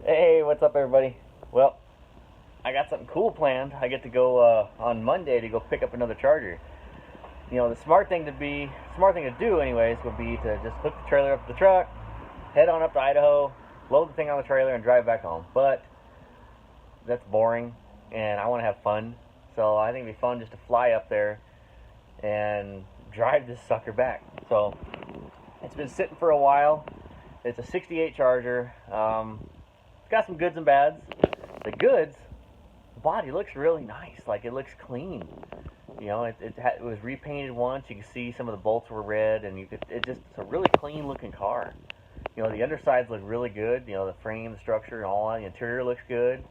Hey, what's up, everybody? Well, I got something cool planned. I get to go on Monday to go pick up another charger. You know, the smart thing to do, anyways, would be to just hook the trailer up to the truck, head on up to Idaho, load the thing on the trailer, and drive back home. But that's boring, and I want to have fun. So I think it'd be fun just to fly up there and drive this sucker back. So it's been sitting for a while. It's a 68 Charger. It's got some goods and bads. The goods, the body looks really nice. Like, it looks clean. You know, it was repainted once. You can see some of the bolts were red, and it's a really clean looking car. You know, the undersides look really good. You know, the frame, the structure, and all that. The interior looks good.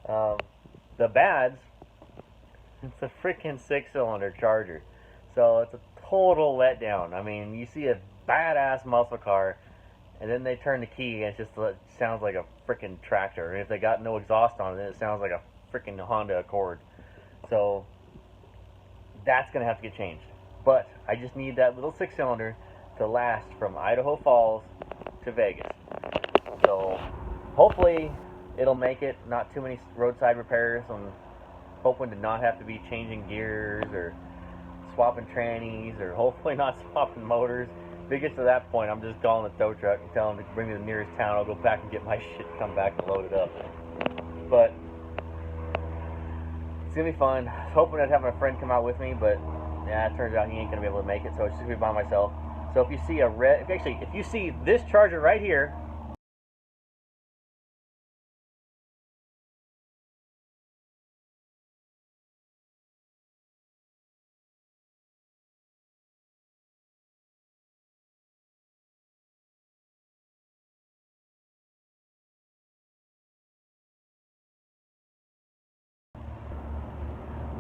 The bads, it's a freaking 6-cylinder Charger. So it's a total letdown. I mean, you see a badass muscle car, and then they turn the key, and it sounds like a freaking tractor. And if they got no exhaust on it, then it sounds like a freaking Honda Accord. So that's going to have to get changed. But I just need that little 6-cylinder to last from Idaho Falls to Vegas. So hopefully it'll make it. Not too many roadside repairs. I'm hoping to not have to be changing gears or swapping trannies, or hopefully not swapping motors. If it gets to that point, I'm just calling the tow truck and telling them to bring me to the nearest town. I'll go back and get my shit, come back and load it up. But it's gonna be fun. I was hoping I'd have my friend come out with me, but yeah, it turns out he ain't gonna be able to make it, so it's just gonna be by myself. So if you see if you see this Charger right here,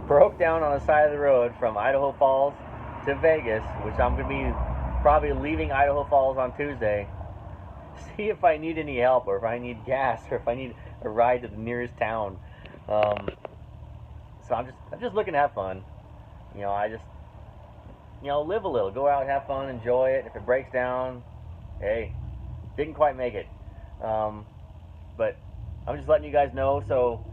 broke down on the side of the road from Idaho Falls to Vegas, which I'm going to be probably leaving Idaho Falls on Tuesday. See if I need any help, or if I need gas, or if I need a ride to the nearest town. So I'm just looking to have fun. You know, live a little, go out, have fun, enjoy it. If it breaks down, hey, didn't quite make it. But I'm just letting you guys know. So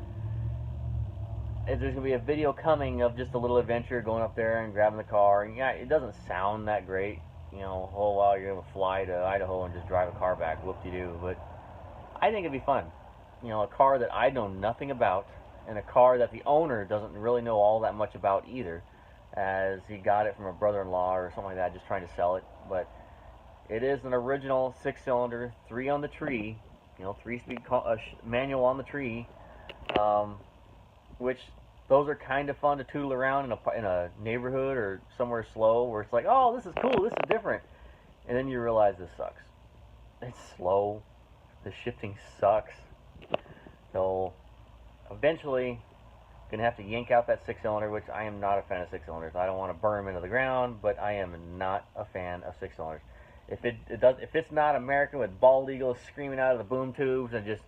there's going to be a video coming of just a little adventure going up there and grabbing the car. And yeah, it doesn't sound that great. You know, oh wow, you're going to fly to Idaho and just drive a car back, whoop-de-doo. But I think it'd be fun. You know, a car that I know nothing about, and a car that the owner doesn't really know all that much about either, as he got it from a brother-in-law or something like that, just trying to sell it. But it is an original 6-cylinder, 3 on the tree, you know, 3-speed manual on the tree, which those are kind of fun to tootle around in a neighborhood or somewhere slow, where it's like, oh, this is cool, this is different. And then you realize this sucks. It's slow. The shifting sucks. So eventually, going to have to yank out that 6-cylinder, which I am not a fan of 6-cylinders. I don't want to burn them into the ground, but I am not a fan of 6-cylinders. If it's not American with bald eagles screaming out of the boom tubes and just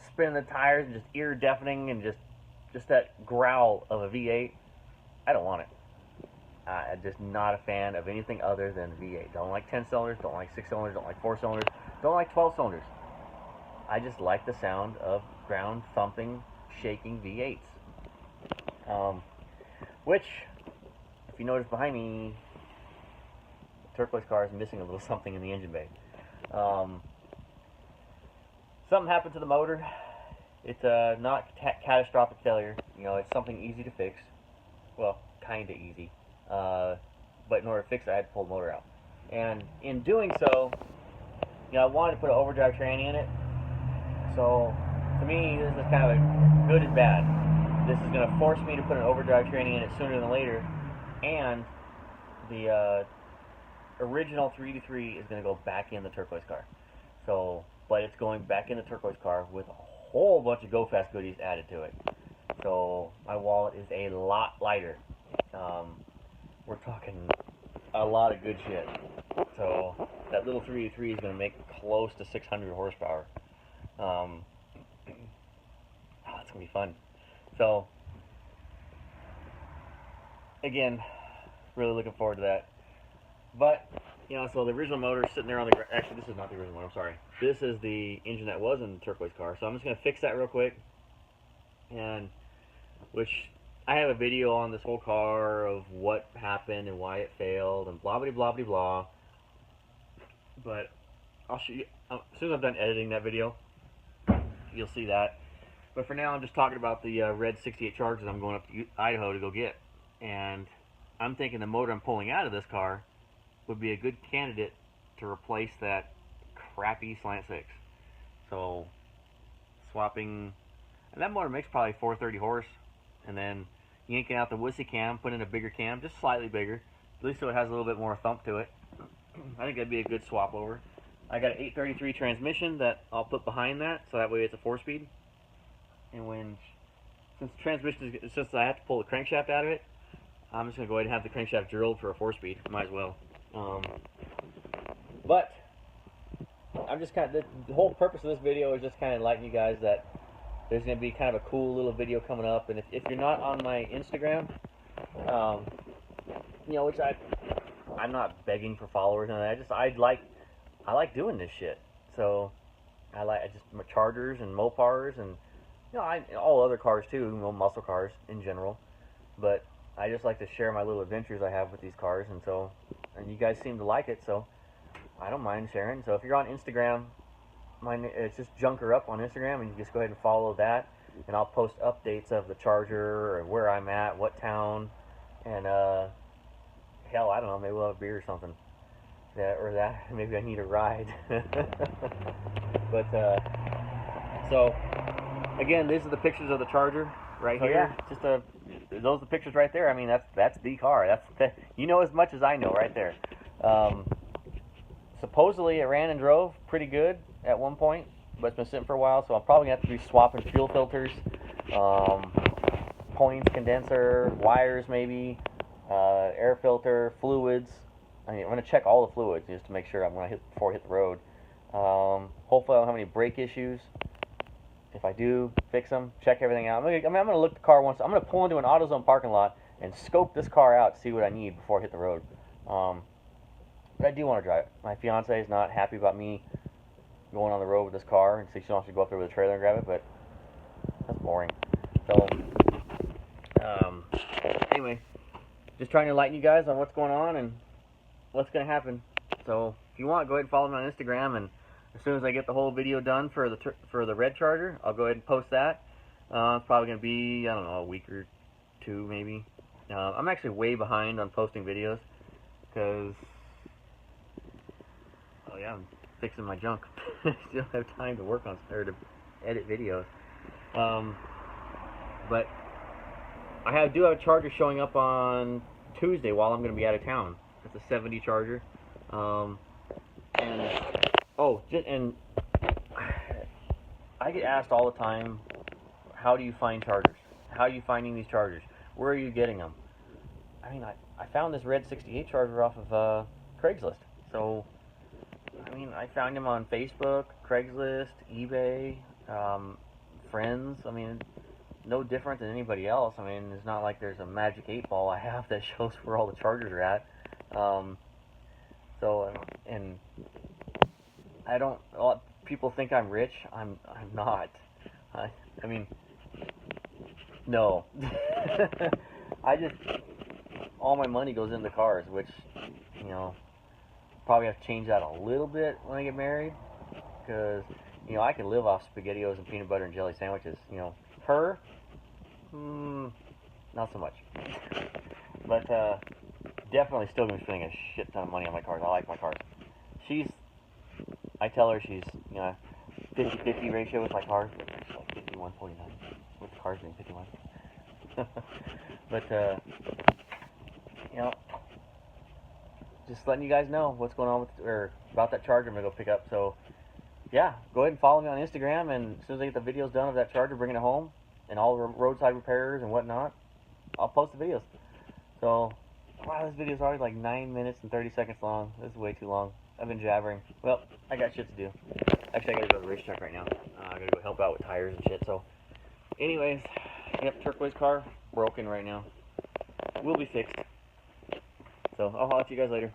spinning the tires and just ear deafening and just that growl of a V8, I don't want it. I'm just not a fan of anything other than V8. Don't like 10 cylinders, don't like 6 cylinders, don't like 4 cylinders, don't like 12 cylinders. I just like the sound of ground thumping, shaking V8s. Which, if you notice behind me, the turquoise car is missing a little something in the engine bay. Something happened to the motor. It's not catastrophic failure. You know, it's something easy to fix. Well, kind of easy. But in order to fix it, I had to pull the motor out. And in doing so, you know, I wanted to put an overdrive tranny in it. So, to me, this is kind of a good and bad. This is going to force me to put an overdrive tranny in it sooner than later. And the original 3-3 is going to go back in the turquoise car. So, but it's going back in the turquoise car with a whole bunch of Go Fast goodies added to it. So my wallet is a lot lighter. We're talking a lot of good shit. So that little 3-3 is going to make close to 600 horsepower. It's going to be fun. So again, really looking forward to that. But Yeah, so the original motor is sitting there on the ground. Actually, this is not the original motor, I'm sorry. This is the engine that was in the turquoise car. So I'm just going to fix that real quick. And, which, I have a video on this whole car of what happened and why it failed and blah, blah, blah, blah, blah. But, I'll show you, as soon as I'm done editing that video, you'll see that. But for now, I'm just talking about the red 68 Chargers I'm going up to Idaho to go get. And I'm thinking the motor I'm pulling out of this car would be a good candidate to replace that crappy slant 6. So swapping, and that motor makes probably 430 horse, and then yanking out the wussy cam, putting in a bigger cam, just slightly bigger, at least so it has a little bit more thump to it. I think that'd be a good swap over. I got an 833 transmission that I'll put behind that, so that way it's a 4-speed. And since the transmission is just, I have to pull the crankshaft out of it, I'm just gonna go ahead and have the crankshaft drilled for a 4-speed. Might as well. But I'm just kind of, the whole purpose of this video is just kind of enlighten you guys that there's going to be kind of a cool little video coming up. And if you're not on my Instagram, you know, which I'm not begging for followers and I like doing this shit. So I just my Chargers and Mopars and, you know, all other cars too, you know, muscle cars in general. But I just like to share my little adventures I have with these cars, and you guys seem to like it, so I don't mind sharing. So if you're on Instagram, it's just Junker Up on Instagram, and you just go ahead and follow that, and I'll post updates of the Charger, or where I'm at, what town, and hell, I don't know, maybe we'll have a beer or something. Maybe I need a ride. But, so, again, these are the pictures of the Charger right here. Yeah. Just those are the pictures right there. I mean, that's the car. You know as much as I know right there. Supposedly it ran and drove pretty good at one point, but it's been sitting for a while, so I'm probably going to have to be swapping fuel filters, points, condenser, wires maybe, air filter, fluids. I'm going to check all the fluids just to make sure before I hit the road. Hopefully I don't have any brake issues. If I do, fix them, check everything out. I'm going to look the car once. I'm going to pull into an AutoZone parking lot and scope this car out to see what I need before I hit the road. But I do want to drive it. My fiance is not happy about me going on the road with this car, and so she wants to go up there with a trailer and grab it, but that's boring. So, anyway, just trying to enlighten you guys on what's going on and what's going to happen. So, if you want, go ahead and follow me on Instagram, and as soon as I get the whole video done for the red Charger, I'll go ahead and post that. It's probably going to be, I don't know, a week or two maybe. I'm actually way behind on posting videos because, oh yeah, I'm fixing my junk. I still don't have time to work on or to edit videos. But I do have a Charger showing up on Tuesday while I'm going to be out of town. It's a 70 Charger. And I get asked all the time, how do you find Chargers? How are you finding these Chargers? Where are you getting them? I mean, I found this red 68 Charger off of Craigslist. So, I mean, I found him on Facebook, Craigslist, eBay, friends. I mean, no different than anybody else. I mean, it's not like there's a magic 8-ball I have that shows where all the Chargers are at. And I don't. A lot of people think I'm rich. I'm not. I mean, no. All my money goes into cars, which, you know, probably have to change that a little bit when I get married, because, you know, I can live off SpaghettiOs and peanut butter and jelly sandwiches. You know, her, not so much. But definitely still gonna be spending a shit ton of money on my cars. I like my cars. I tell her she's, you know, 50-50 ratio with my cars. It's like 51-49. With the cars being 51. But you know, just letting you guys know what's going on about that Charger I'm gonna go pick up. So yeah, go ahead and follow me on Instagram, and as soon as I get the videos done of that Charger, bringing it home, and all the roadside repairs and whatnot, I'll post the videos. So, wow, this video's already like 9 minutes and 30 seconds long. This is way too long. I've been jabbering. Well, I got shit to do. Actually, I gotta go to the racetrack right now. I gotta go help out with tires and shit. So, anyways, yep, turquoise car, broken right now. Will be fixed. So, I'll holler at you guys later.